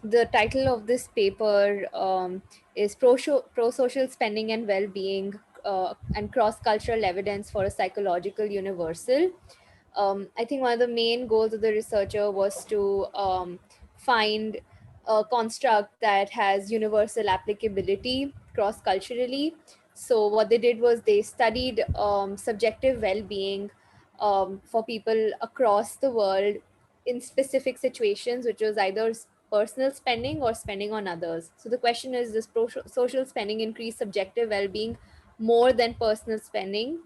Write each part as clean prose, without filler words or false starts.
the title of this paper is Prosocial Spending and Well-Being and Cross-Cultural Evidence for a Psychological Universal. I think one of the main goals of the researcher was to find a construct that has universal applicability cross-culturally. So what they did was they studied subjective well-being for people across the world in specific situations, which was either personal spending or spending on others. So the question is, does social spending increase subjective well-being more than personal spending?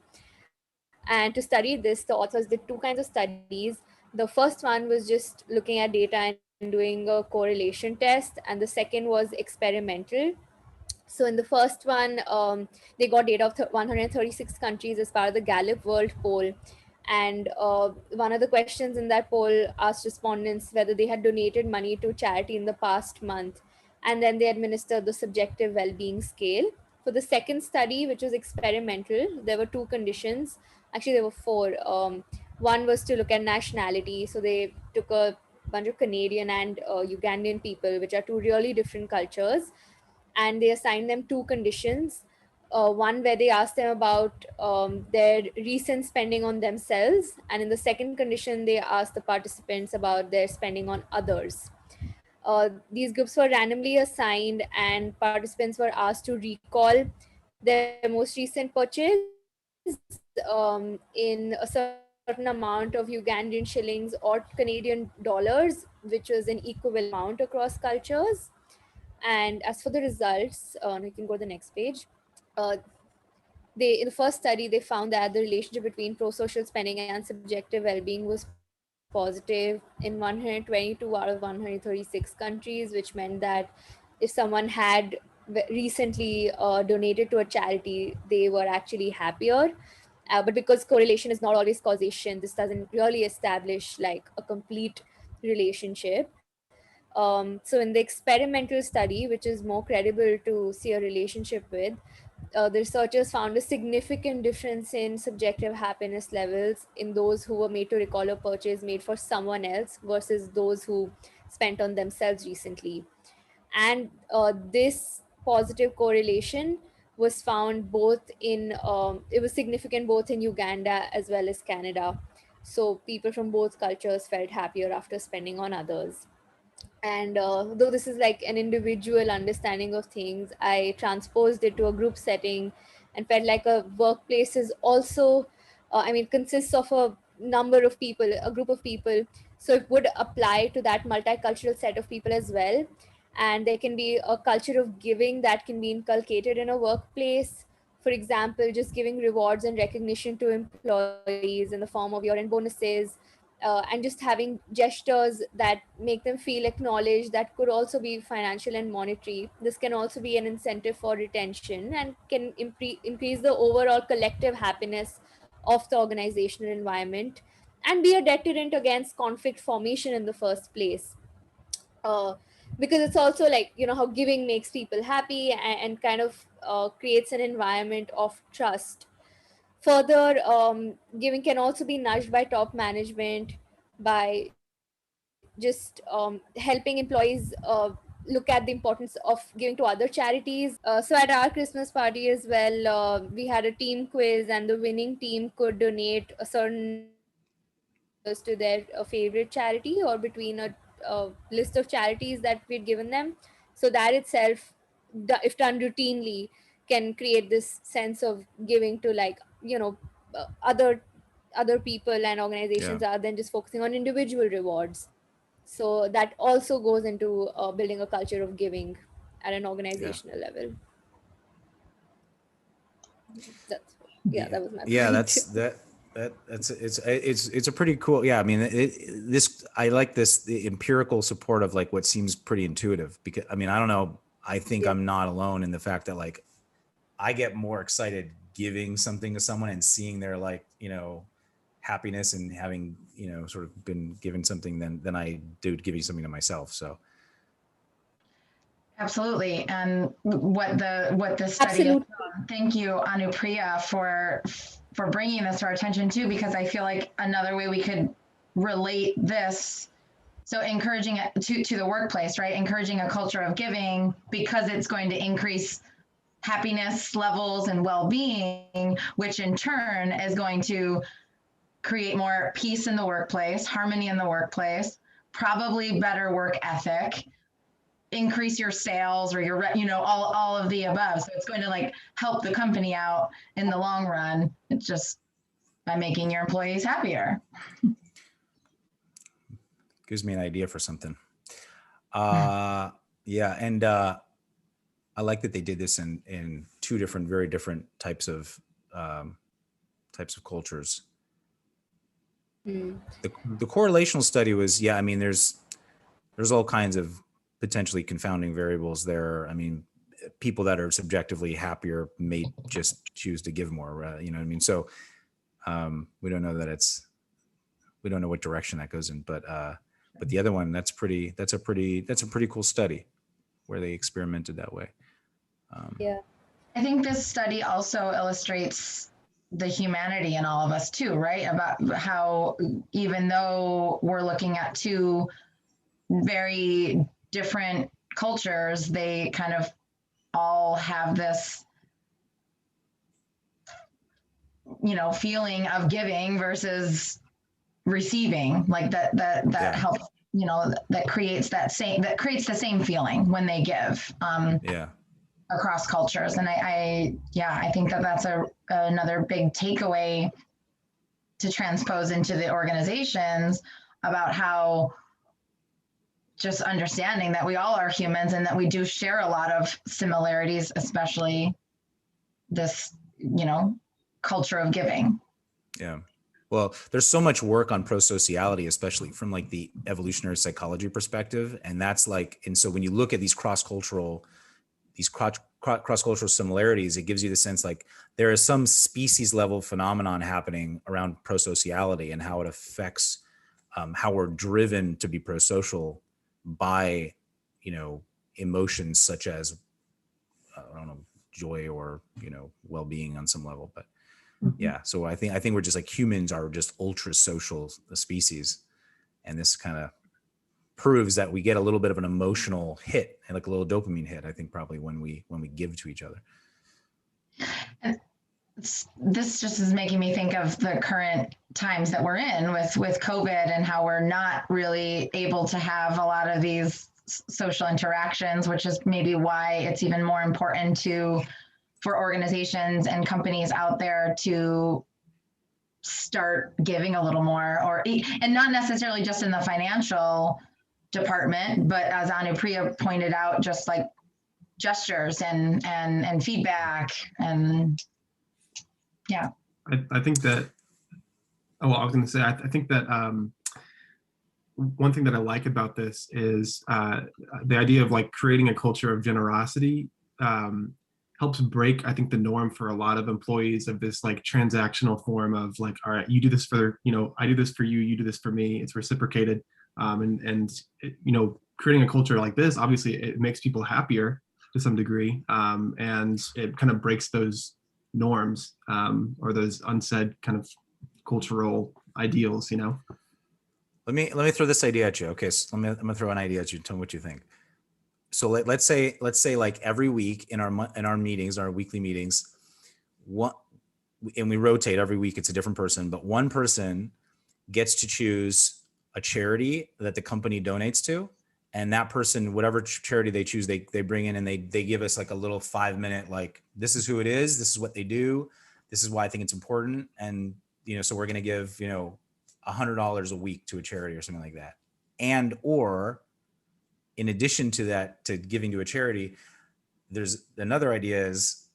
And to study this, the authors did two kinds of studies. The first one was just looking at data and doing a correlation test, and the second was experimental. So in the first one, they got data of 136 countries as part of the Gallup World Poll. And one of the questions in that poll asked respondents whether they had donated money to charity in the past month. And then they administered the subjective well-being scale. For the second study, which was experimental, there were two conditions. Actually, there were four. One was to look at nationality. So they took a bunch of Canadian and Ugandan people, which are two really different cultures, and they assigned them two conditions. One where they asked them about their recent spending on themselves, and in the second condition, they asked the participants about their spending on others. These groups were randomly assigned, and participants were asked to recall their most recent purchase in a certain amount of Ugandan shillings or Canadian dollars, which was an equivalent amount across cultures. And as for the results, you can go to the next page. Uh, in the first study, they found that the relationship between pro-social spending and subjective well-being was positive in 122 out of 136 countries, which meant that if someone had recently donated to a charity, they were actually happier. But because correlation is not always causation, this doesn't really establish like a complete relationship. So in the experimental study, which is more credible to see a relationship with, the researchers found a significant difference in subjective happiness levels in those who were made to recall a purchase made for someone else versus those who spent on themselves recently. And this positive correlation was found both in, it was significant both in Uganda as well as Canada. So people from both cultures felt happier after spending on others. And though this is like an individual understanding of things, I transposed it to a group setting and felt like a workplace is also, I mean, consists of a number of people, a group of people. So it would apply to that multicultural set of people as well. And there can be a culture of giving that can be inculcated in a workplace. For example, just giving rewards and recognition to employees in the form of year-end bonuses, and just having gestures that make them feel acknowledged, that could also be financial and monetary. This can also be an incentive for retention and can increase the overall collective happiness of the organizational environment and be a deterrent against conflict formation in the first place. uh, because it's also like, you know, how giving makes people happy and kind of creates an environment of trust. Further, giving can also be nudged by top management by just helping employees look at the importance of giving to other charities. So at our Christmas party as well, we had a team quiz, and the winning team could donate a certain number of dollars to their favorite charity or between a list of charities that we'd given them. So that itself, if done routinely, can create this sense of giving to, like, you know, other people and Yeah. organizations rather than just focusing on individual rewards. So that also goes into building a culture of giving at an Yeah. organizational level. That's, yeah, Yeah, that was my yeah, point. that's it's a pretty cool. Yeah, I mean, this I like this the empirical support of like what seems pretty intuitive because I mean I don't know, I think Yeah. I'm not alone in the fact that like I get more excited giving something to someone and seeing their like happiness and having sort of been given something than I do giving something to myself. So Absolutely. And what the study has Absolutely. shown. Thank you, Anupriya, for bringing this to our attention too, because I feel like another way we could relate this So encouraging it to the workplace, right? Encouraging a culture of giving because it's going to increase happiness levels and well-being, which in turn is going to create more peace in the workplace, harmony in the workplace, probably better work ethic, increase your sales or your, all of the above. So it's going to like help the company out in the long run. It's just by making your employees happier. Gives me an idea for something. Yeah. And I like that they did this in two different, very different types of cultures. The correlational study was, yeah, I mean, there's all kinds of potentially confounding variables there. I mean, people that are subjectively happier may just choose to give more, you know what I mean? So we don't know that we don't know what direction that goes in, but the other one, that's a pretty cool study where they experimented that way. Yeah. I think this study also illustrates the humanity in all of us too, right? About how even though we're looking at two very different cultures, they kind of all have this, feeling of giving versus receiving, like that helps, that creates the same feeling when they give. Across cultures. And I think that's another big takeaway to transpose into the organizations about how just understanding that we all are humans and that we do share a lot of similarities, especially this, culture of giving. Yeah. Well, there's so much work on prosociality, especially from like the evolutionary psychology perspective. And that's like, and so when you look at these cross-cultural similarities, it gives you the sense like there is some species level phenomenon happening around prosociality and how it affects how we're driven to be prosocial by, emotions such as, I don't know, joy or, well-being on some level. But yeah, so I think we're just like humans are just ultra social species. And this kind of proves that we get a little bit of an emotional hit and like a little dopamine hit, I think probably when we give to each other. And this just is making me think of the current times that we're in with COVID and how we're not really able to have a lot of these social interactions, which is maybe why it's even more important for organizations and companies out there to start giving a little more, and not necessarily just in the financial department, but as Anupriya pointed out, just like gestures and feedback and yeah. I think that, I was going to say, I think that one thing that I like about this is the idea of like creating a culture of generosity helps break, I think, the norm for a lot of employees of this like transactional form of like, all right, you do this for, I do this for you, you do this for me, it's reciprocated. And creating a culture like this, obviously it makes people happier to some degree. And it kind of breaks those norms or those unsaid kind of cultural ideals, Let me throw this idea at you. Okay, so I'm gonna throw an idea at you. Tell me what you think. So let's say like every week in our meetings, our weekly meetings, and we rotate every week. It's a different person, but one person gets to choose a charity that the company donates to, and that person, whatever charity they choose, they bring in and they give us like a little 5-minute like, this is who it is, this is what they do, this is why I think it's important, and so we're gonna give $100 a week to a charity or something like that. And or in addition to that, to giving to a charity, there's another idea is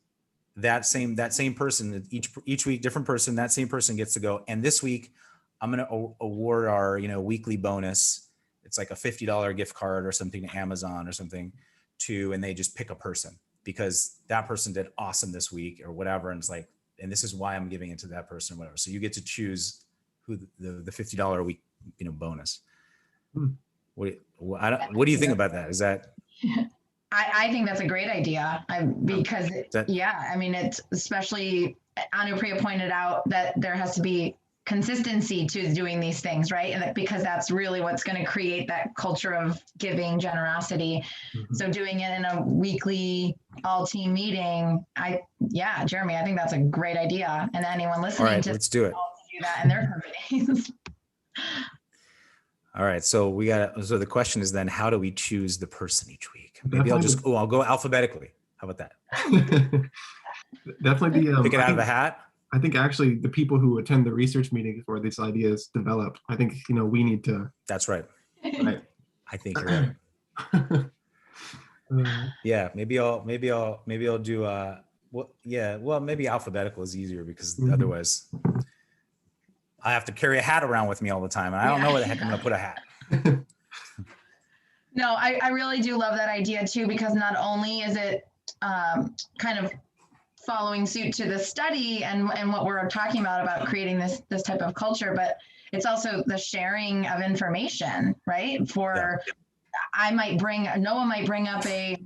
that same person, each week, different person, that same person gets to go. And this week I'm going to award our, weekly bonus. It's like a $50 gift card or something to Amazon or something and they just pick a person because that person did awesome this week or whatever. And it's like, and this is why I'm giving it to that person, or whatever. So you get to choose who the $50 a week, bonus. What do you think about that? Is that? I think that's a great idea because it's especially Anupriya pointed out that there has to be consistency to doing these things, right? And because that's really what's going to create that culture of giving, generosity. Mhm. So doing it in a weekly all team meeting, Jeremy, I think that's a great idea. And anyone listening All right, to let's do it. do that in their companies. All right, so so the question is then, how do we choose the person each week? Maybe I'll go alphabetically. How about that? Definitely the Pick it out of a hat. I think actually the people who attend the research meetings where these ideas develop, I think, we need to. That's right. Right. I think you're right. Yeah, maybe I'll do maybe alphabetical is easier because otherwise I have to carry a hat around with me all the time and I don't know where the heck I'm gonna put a hat. No, I really do love that idea too, because not only is it kind of following suit to the study and what we're talking about creating this type of culture, but it's also the sharing of information, right? Noah might bring up a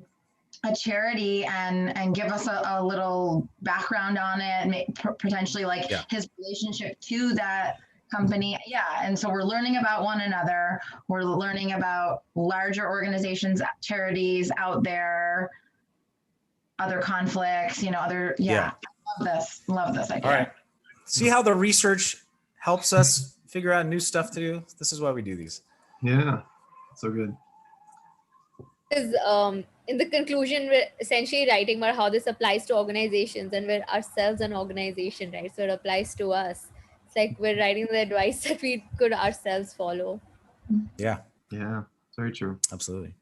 charity and give us a little background on it, and potentially his relationship to that company. Yeah. And so we're learning about one another. We're learning about larger organizations, charities out there, other conflicts, I love this idea. All right. See how the research helps us figure out new stuff to do? This is why we do these. Yeah. So good. Is in the conclusion, we're essentially writing about how this applies to organizations, and we're ourselves an organization, right? So it applies to us. It's like we're writing the advice that we could ourselves follow. Yeah. Yeah. Very true. Absolutely.